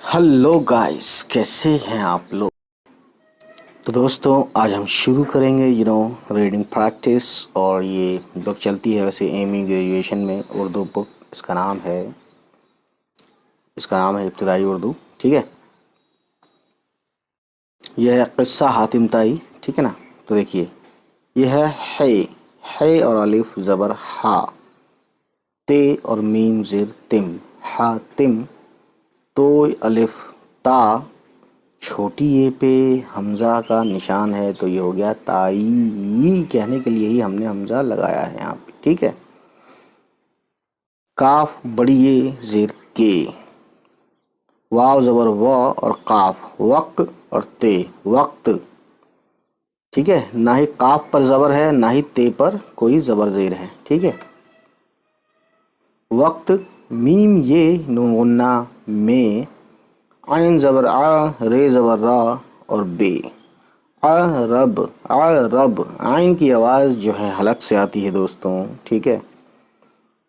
Hello guys, कैसे हैं आप लोग। तो दोस्तों आज हम शुरू करेंगे रीडिंग प्रैक्टिस। और ये बुक चलती है वैसे एमी ग्रेजुएशन में, उर्दू बुक। इसका नाम है इब्तिदाई उर्दू। ठीक है, यह है क़िस्सा हातिम ताई। ठीक है ना। तो देखिए, यह है और अलिफ ज़बर हा, ते और मीम ज़ेर तिम, हातिम। तो अलिफ ता, छोटी ये पे हमज़ा का निशान है, तो ये हो गया ताई। कहने के लिए ही हमने हमज़ा लगाया है यहाँ पे। ठीक है। काफ बड़ी ये ज़ेर के, वाव ज़बर व और काफ, वक्त और ते, वक्त। ठीक है, ना ही काफ पर ज़बर है ना ही ते पर कोई ज़बर ज़ेर है। ठीक है। वक्त, मीम ये नून गुन्ना में, आइन ज़बर आ, रे ज़बर रा और बे, अरब। अरब, आइन की आवाज़ जो है हलक से आती है दोस्तों। ठीक है।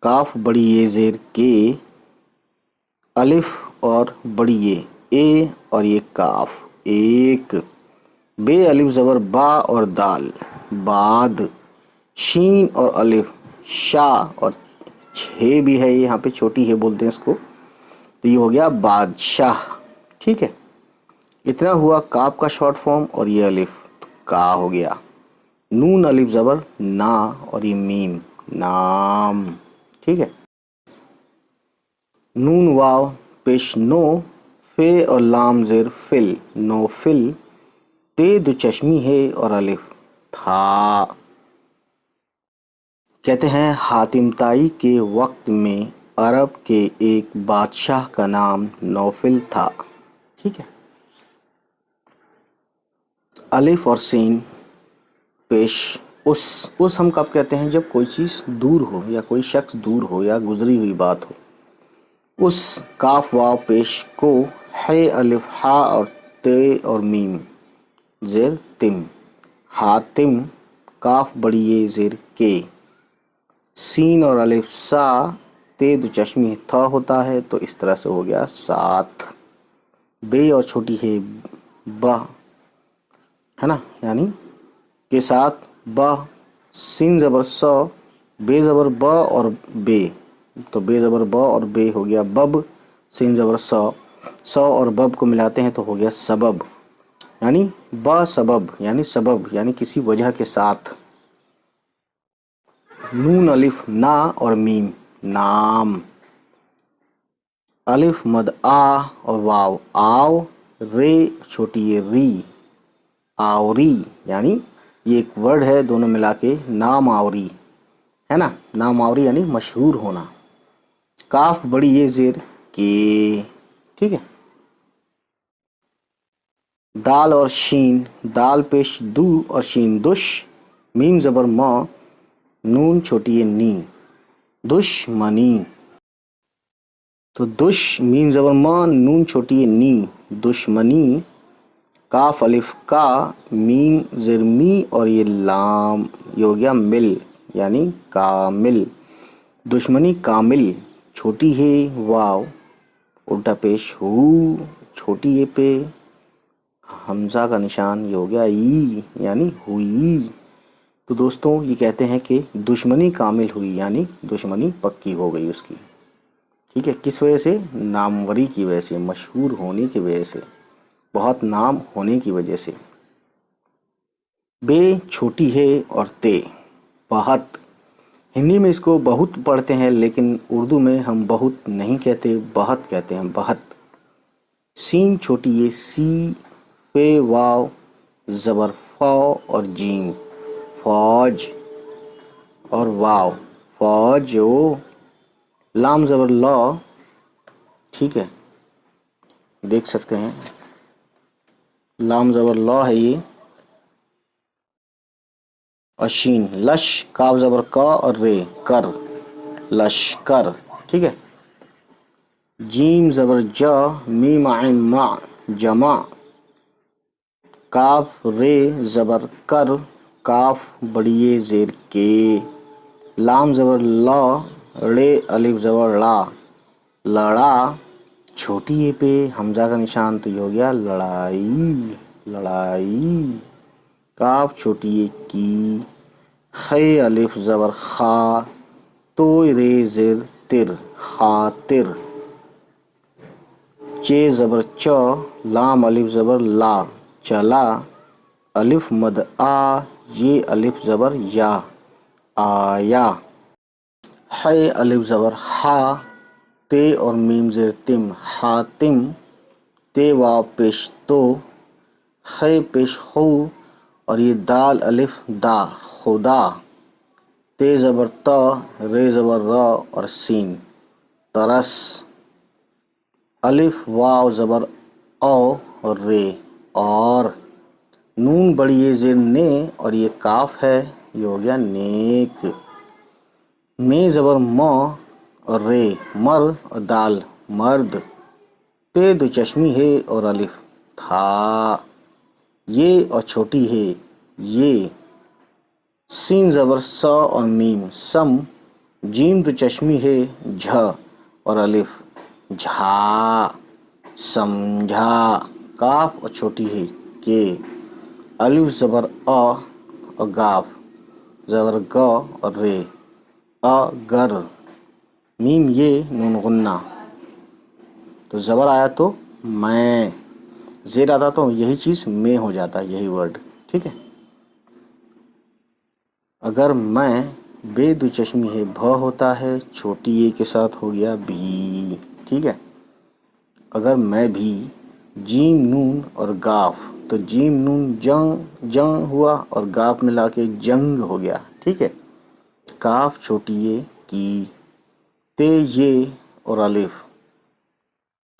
काफ बड़ी ये ज़ेर के, अलिफ और बड़ी ये ए और ये काफ, एक। बे अलिफ ज़बर बा और दाल, बाद। शीन और अलिफ शा और छे भी है, यहाँ पे छोटी है बोलते हैं इसको, तो ये हो गया बादशाह। ठीक है। इतना हुआ काफ का शॉर्ट फॉर्म, और ये अलिफ तो का हो गया। नून अलिफ ज़बर ना और ये मीम नाम। ठीक है। नून वाव पेश नो, फे और लाम ज़ेर फिल, नो फिल। ते दो चश्मी है और अलिफ था। कहते हैं हातिम ताई के वक्त में अरब के एक बादशाह का नाम नौफिल था। ठीक है। अलिफ और सीन पेश उस हम कब कहते हैं, जब कोई चीज़ दूर हो या कोई शख्स दूर हो या गुजरी हुई बात हो। उस, काफ वाव पेश को, है अलिफ हा और ते और मीम ज़ेर तिम, हातिम। काफ बड़ी ये ज़ेर के, सीन और अलिफ सा, ते दो चश्मी था होता है, तो इस तरह से हो गया सात। बे और छोटी है बा, है ना, यानी के साथ बा। सीन ज़बर स, बे ज़बर ब और बे, तो बे ज़बर ब और बे हो गया बब। सीन ज़बर स और बब को मिलाते हैं तो हो गया सबब, यानी ब सबब, यानी सबब, यानी किसी वजह के साथ। नून अलिफ ना और मीम नाम। अलिफ मद आ और वाव आव, रे छोटी ये री, आवरी, यानी ये एक वर्ड है, दोनों मिला के नाम आवरी, है ना। नाम आवरी यानी मशहूर होना। काफ बड़ी ये ज़ेर के। ठीक है। दाल और शीन, दाल पेश दू और शीन दुश, मीम ज़बर म, नून छोटी ये नी, दुश्मनी। तो दुश, मीम ज़बर म, नून छोटी ये नी, दुश्मनी। काफ अलिफ का, मीम ज़ेर मी और ये लाम, ये हो गया मिल, यानी कामिल। दुश्मनी कामिल। छोटी है वाव, उल्टा पेश हु, छोटी ये पे हमज़ा का निशान, ये हो गया ई, यानी हुई। तो दोस्तों ये कहते हैं कि दुश्मनी कामिल हुई, यानी दुश्मनी पक्की हो गई उसकी। ठीक है। किस वजह से? नामवरी की वजह से, मशहूर होने की वजह से, बहुत नाम होने की वजह से। बे छोटी है और ते, बहुत। हिंदी में इसको बहुत पढ़ते हैं, लेकिन उर्दू में हम बहुत नहीं कहते, बहुत कहते हैं, बहुत। सीन छोटी ये सी, फे वाव ज़बर फ़ और जीम, फौज और वाव फौज ओ, लाम ज़बर लॉ। ठीक है, देख सकते हैं लाम ज़बर लॉ है ये, और शीन लश, काफ ज़बर का और रे कर, लश्कर। ठीक है। जीम ज़बर ज, मीम आइन मा, जमा। काफ रे ज़बर कर, काफ बड़िए ज़ेर के। लाम ज़बर ला, रे अलिफ ज़बर ला, लड़ा। छोटी ए पे हमजा का निशान तो ये हो गया लड़ाई, लड़ाई। काफ छोटी ए की, खे अलिफ ज़बर खा, तो रे ज़ेर तिर, खातिर। चे ज़बर च, लाम अलिफ ज़बर ला, चला। अलिफ मद आ, ये अलिफ ज़बर या, आया। है अलिफ ज़बर हा, ते और मीम ज़ेर तिम, हातिम। ते वाव पेश तो, है पेश हो, और ये दाल अलिफ दा, खुदा। ते ज़बर त, रे ज़बर र और सीन, तरस। अलिफ वाव ज़बर औ और रे, और। नून बड़ी ये ज़ेर ने और ये काफ है, ये हो गया नेक। में ज़बर म और रे, मर और दाल, मर्द। ते दो चश्मी है और अलिफ, था। ये और छोटी है, ये। सीन ज़बर स और मीम, सम। जीम दो चश्मी है, झ और अलिफ, झा, समझा। काफ और छोटी है, के। अलिफ ज़बर अ और गाफ, ज़बर ग और रे, अगर। मीम ये नून गुन्ना, तो ज़बर आया तो मैं, ज़ेर आता तो यही चीज़ में हो जाता, यही वर्ड, ठीक है। अगर मैं, बे दो चश्मी है, भ होता है, छोटी ए के साथ हो गया भी, ठीक है। अगर मैं भी, जीम नून और गाफ, तो जीम नून जंग, जंग हुआ और गाफ मिला के जंग हो गया, ठीक है। काफ छोटी ए की, ते ये और अलिफ,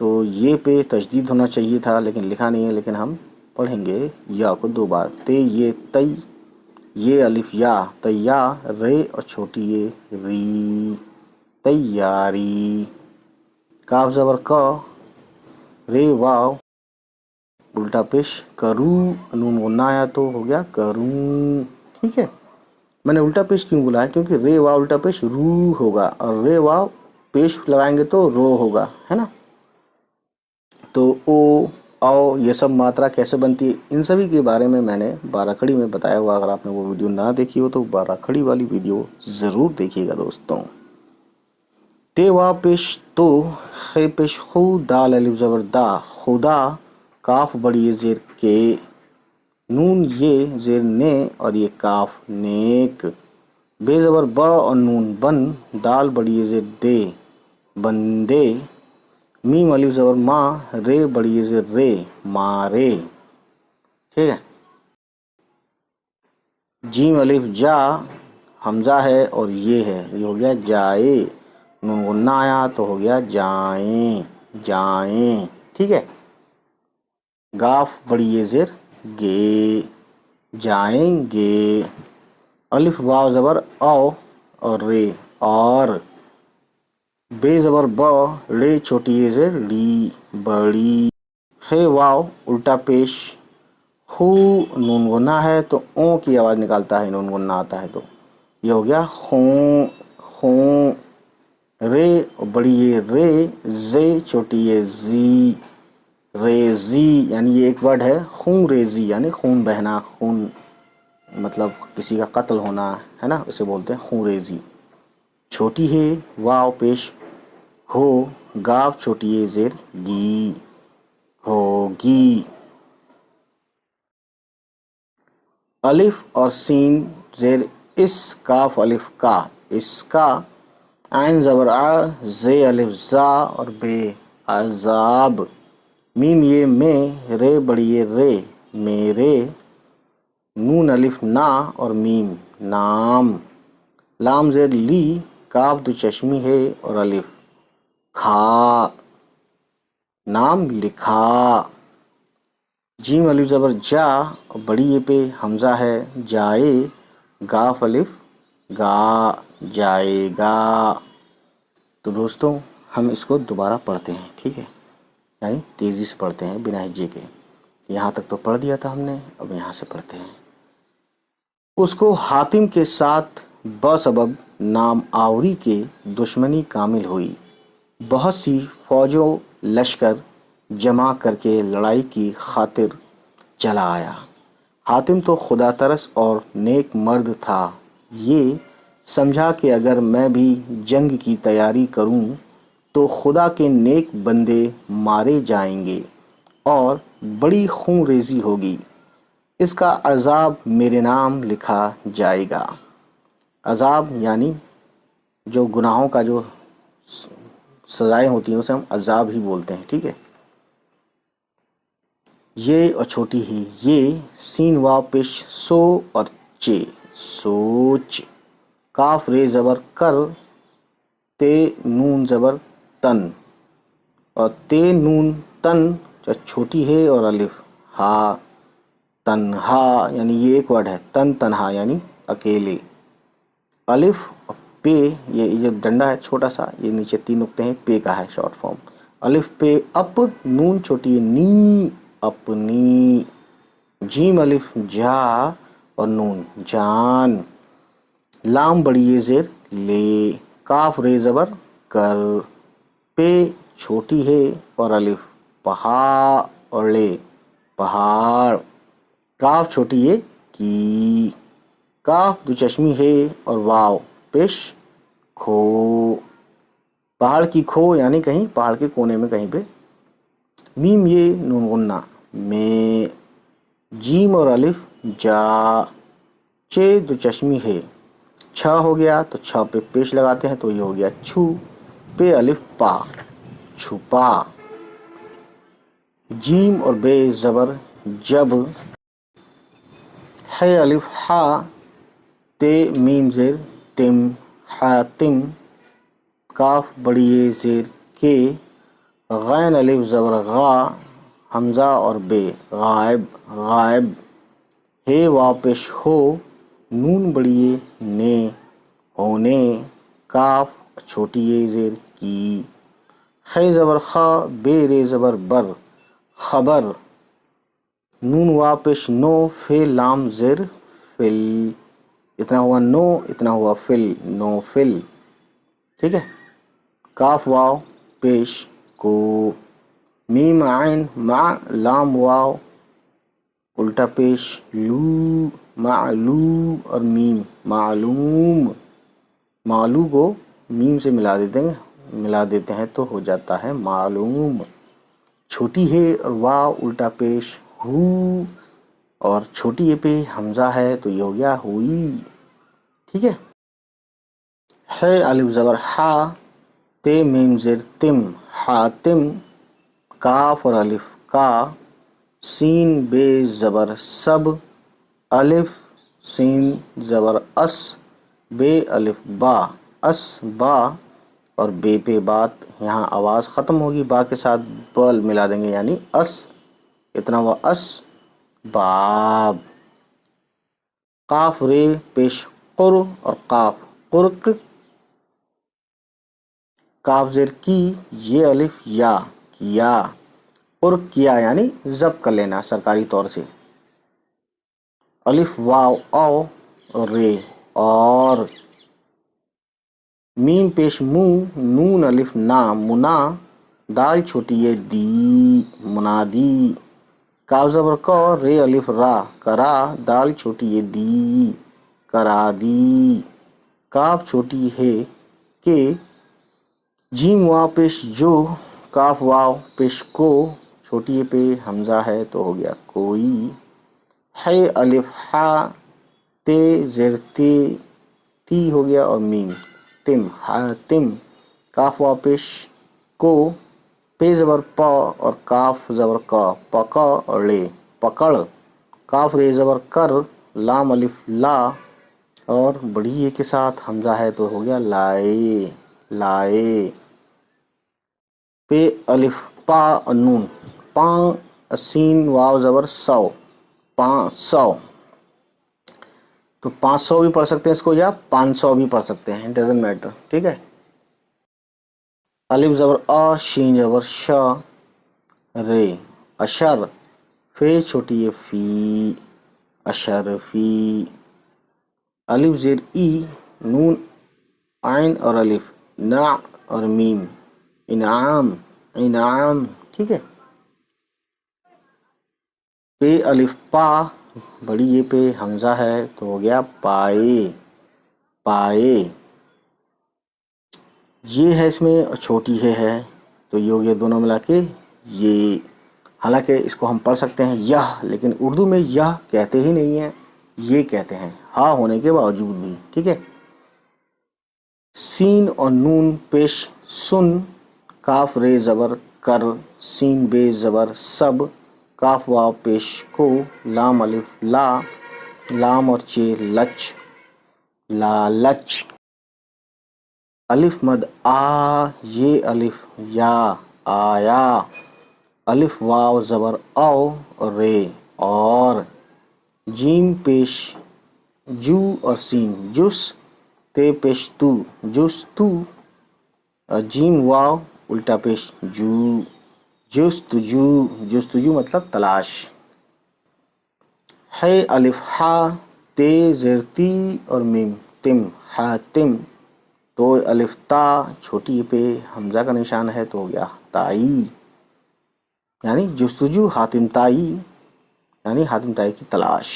तो ये पे तशदीद होना चाहिए था लेकिन लिखा नहीं है, लेकिन हम पढ़ेंगे या को दो बार। ते ये तई, ये अलिफ या, तैया, रे और छोटी ये री, तैयारी। काफ ज़बर क, रे वाव, उल्टा पेश करूँ, नून गुन्ना आया तो हो गया करूँ, ठीक है। मैंने उल्टा पेश क्यों बोला है, क्योंकि रे वाव उल्टा पेश रू होगा और रे वाव पेश लगाएंगे तो रो होगा, है ना। तो ओ, आओ, ये सब मात्रा कैसे बनती है, इन सभी के बारे में मैंने बाराखड़ी में बताया हुआ। अगर आपने वो वीडियो ना देखी हो तो बाराखड़ी वाली वीडियो ज़रूर देखिएगा दोस्तों। ते वा पेश तो, खे पेश खू, दाल अलिफ ज़बर दा, खुदा। काफ बड़ी ये ज़ेर के, नून ये ज़ेर ने और ये काफ नेक। बे ज़बर ब और नून बन, दाल बड़ी ये ज़ेर दे, बंदे। मीम अलिफ ज़बर माँ, रे बड़ी ये ज़ेर रे, मारे, ठीक है। जीम अलिफ जा, हमजा है और ये है, ये हो गया जाए। नून गुन्ना आया तो हो गया जाएं, जाएं, ठीक है। गाफ बड़ी ये ज़ेर गे, जाएंगे। अलिफ वाव ज़बर औ और रे, और। बे ज़बर ब, रे छोटी ये ज़ेर ली, बड़ी। खे वाव उल्टा पेश, खू नून गुन्ना है तो ओ की आवाज़ निकालता है, नून गुन्ना आता है तो ये हो गया खूं, खूं। रे बड़ी ये रे, जे छोटी ये जी, रेजी, यानी ये एक वर्ड है खून रेजी, यानी खून बहना, खून मतलब किसी का कत्ल होना, है ना, उसे बोलते हैं खून रेजी। छोटी है वाव पेश हो, गाव छोटी है ज़ेर गी, होगी। अलिफ और सीन ज़ेर इस, काफ अलिफ का, इसका। आइन ज़बर आ, जे अलिफ जा और बे, अजाब। मीम ये में, रे बड़ी ये रे, मेरे। नून अलिफ ना और मीम, नाम। लाम ज़ेर ली, काफ दो चश्मी है और अलिफ, खा, नाम लिखा। जीम अलिफ ज़बर जा और बड़ी ये पे हमज़ा है, जाए। गाफ अलिफ गा, जाएगा। तो दोस्तों हम इसको दोबारा पढ़ते हैं, ठीक है, यानी तेज़ी से पढ़ते हैं बिना हिज्जे के। यहाँ तक तो पढ़ दिया था हमने, अब यहाँ से पढ़ते हैं। उसको हातिम के साथ बसबब नाम आवरी के दुश्मनी कामिल हुई। बहुत सी فوجوں لشکر جمع کر کے لڑائی کی خاطر چلا آیا۔ حاتم تو خدا ترس اور نیک مرد تھا، یہ سمجھا کہ اگر میں بھی جنگ کی تیاری کروں تو خدا کے نیک بندے مارے جائیں گے اور بڑی خون ریزی ہوگی، اس کا عذاب میرے نام لکھا جائے گا۔ عذاب یعنی جو گناہوں کا جو سزائیں ہوتی ہیں اسے ہم عذاب ہی بولتے ہیں، ٹھیک ہے۔ یہ اور چھوٹی ہی، یہ سین وا پیش سو اور چے سوچ، کاف رے زبر کر، تے نون زبر تن، اور تے نون تن جو چھوٹی ہے، اور الف ہا تنہا، یعنی یہ ایک ورڈ ہے، تن تنہا یعنی اکیلے۔ الف اور پے، یہ جو ڈنڈا ہے چھوٹا سا، یہ نیچے 3 نقطے ہیں، پے کا ہے شارٹ فارم۔ الف پے اپ، نون چھوٹی ہے نی اپنی، جیم الف جا اور نون جان، لام بڑی یہ زیر لے، کاف رے زبر کر، پے چھوٹی ہے اور الف پہا اور لے پہاڑ، کاف چھوٹی ہے کی، کاف دو چشمی ہے اور واو پیش کھو، پہاڑ کی کھو یعنی کہیں پہاڑ کے کونے میں کہیں پہ، میم یہ نون غنہ میں، جیم اور الف جا، چے دو چشمی ہے، چھا ہو گیا تو چھا پہ پیش لگاتے ہیں تو یہ ہو گیا چھو، پہ الف پا چھپا، جیم اور بے زبر جب، ہے الف ہا، تے میم زیر تم حاتم، کاف بڑی یہ زیر کے، غین الف زبر غا، حمزہ اور بے غائب غائب، ہے واپش ہو، نون بڑی یہ نے ہونے، کاف چھوٹی یہ زیر کی، خے زبر خا، بے رے زبر بر خبر، نون واپش نو، فے لام زیر فل، اتنا ہوا نو، اتنا ہوا فل، نو فل، ٹھیک ہے۔ کاف واو پیش کو، میم عین مع لام واو الٹا پیش لو، معلو اور میم معلوم، معلو کو میم سے ملا دیتے ہیں تو ہو جاتا ہے معلوم، چھوٹی ہے اور واو الٹا پیش ہو، اور چھوٹی یہ پہ حمزہ ہے تو یہ ہو گیا ہوئی، ٹھیک ہے۔ ہے الف زبر ہا، تے میم زیر تم حاتم، کاف اور الف کا، سین بے زبر سب، الف سین زبر اس، بے الف با اس با، اور بے پہ بات یہاں آواز ختم ہوگی، با کے ساتھ بل ملا دیں گے یعنی اس، اتنا ہوا اس باب، قاف رے پیش قر اور قاف قرق، کاف زیر کی، یہ الف یا کیا، قرق کیا یعنی ضبط کر لینا سرکاری طور سے، الف واو او اور رے اور، میم پیش مو، نون الف نا منا، دال چھوٹی ہے دی منادی، کاف زبر کو، رے الف را کرا، دال چھوٹی ہے دی کرا دی، کاف چھوٹی ہے کہ، جیم واو پیش جو، کاف واو پیش کو، چھوٹی ہے پہ حمزہ ہے تو ہو گیا کوئی، ہے الف ہا، تے زیر تے تی ہو گیا اور میم تم حاتم، کاف واو پیش کو، پے زبر پا اور کاف زبر کا پکا اور لے پکڑ، کاف رے زبر کر، لام الف لا اور بڑی یہ کے ساتھ حمزہ ہے تو ہو گیا لائے لائے، پہ الف پا اور نون پاں، سین واو زبر سو پانچ سو، تو 500 بھی پڑھ سکتے ہیں اس کو یا 500 بھی پڑھ سکتے ہیں، ڈزنٹ میٹر، ٹھیک ہے۔ الف زبر آ، شین زبر شا، رے اشر، فے چھوٹی ہے فی اشر فی، الف زیر ای، نون عین اور الف نا اور میم انعام، इनाम, ठीक है। पे अलिफ पा, बड़ी ये पे हमजा है तो हो गया पाए, पाए। ये है इसमें और छोटी है तो ये हो गया दोनों मिला के ये। हालांकि इसको हम पढ़ सकते हैं यह, लेकिन उर्दू में यह कहते ही नहीं है, ये कहते हैं हा होने के बावजूद भी, ठीक है। सीन और नून पेश सुन, काफ रे ज़बर कर, सीन बे ज़बर सब, काफ वाव पेश को, लाम अलिफ ला, लाम और चे लच, लालच। अलिफ मद आ, ये अलिफ या, आया। अलिफ वाव ज़बर औ और रे और, जीम पेश जू और सीन जुस, ते पेश तू जुस तू, और जीम वाव उल्टा पेश जू, जुस्तुजू, जुस्तुजू मतलब तलाश। है अलिफ हा, ते ज़रती और मीम तिम, हातिम। तो अलिफ ता, छोटी पे हमजा का निशान है तो हो गया ताई, यानी जुस्तुजू हातिम ताई, यानी हातिम ताई की तलाश।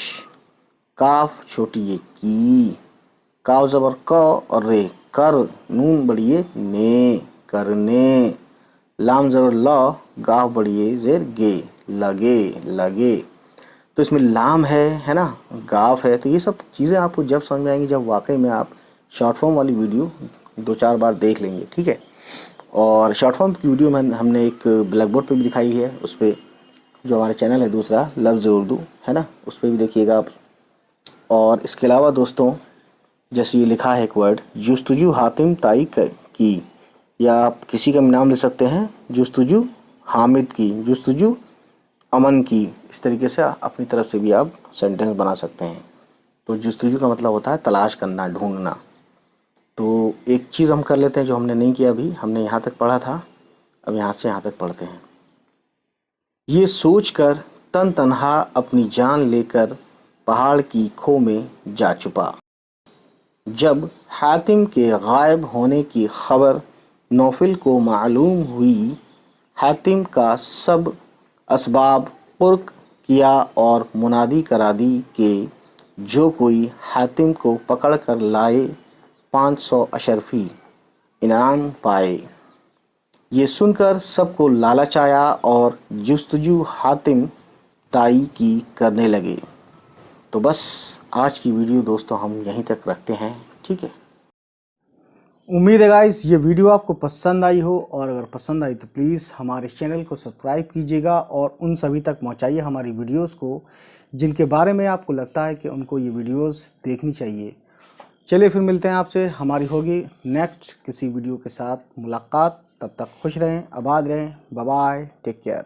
काफ छोटी ये की, काव ज़बर क और रे कर, नून बड़िए ने, करने। लाम ज़बर ल, गाफ बड़िए ज़ेर गे, लगे, लगे। तो इसमें लाम है ना, गाफ है, तो ये सब चीज़ें आपको जब समझ में आएंगी जब वाकई में आप शॉर्ट फॉर्म वाली वीडियो 2-4 बार देख लेंगे, ठीक है। और शॉर्ट फॉर्म की वीडियो में हमने एक ब्लैक बोर्ड पर भी दिखाई है, उस पर जो हमारा चैनल है दूसरा लफ्ज़ उर्दू है ना, उस पर भी देखिएगा आप। और इसके अलावा दोस्तों, जैसे ये लिखा है एक वर्ड जुस्तुजू हातिम ताई की, या आप किसी का नाम ले सकते हैं, जुस्तुजू हामिद की, जुस्तुजू अमन की। इस तरीके से अपनी तरफ से भी आप सेंटेंस बना सकते हैं। तो जुस्तुजू का मतलब होता है तलाश करना, ढूंढना। तो एक चीज़ हम कर लेते हैं जो हमने नहीं किया अभी, हमने यहाँ तक पढ़ा था, अब यहाँ से यहाँ तक पढ़ते हैं। ये सोचकर तन तन्हा अपनी जान लेकर पहाड़ की खो में जा छुपा, जब हातिम के गायब होने की खबर नौफिल को मालूम हुई, हातिम का सब असबाब पुर्क किया और मुनादी करा दी कि जो कोई हातिम को पकड़ कर लाए 500 अशरफी इनाम पाए। ये सुनकर सबको लालच आया और जुस्तजू हातिम ताई की करने लगे। तो बस आज की वीडियो दोस्तों हम यहीं तक रखते हैं, ठीक है। उम्मीद है गाइस ये वीडियो आपको पसंद आई हो, और अगर पसंद आई तो प्लीज़ हमारे चैनल को सब्सक्राइब कीजिएगा और उन सभी तक पहुंचाइए हमारी वीडियोस को जिनके बारे में आपको लगता है कि उनको ये वीडियोस देखनी चाहिए। चलिए फिर मिलते हैं आपसे, हमारी होगी नेक्स्ट किसी वीडियो के साथ मुलाकात। तब तक खुश रहें, आबाद रहें, बाय बाय, टेक केयर।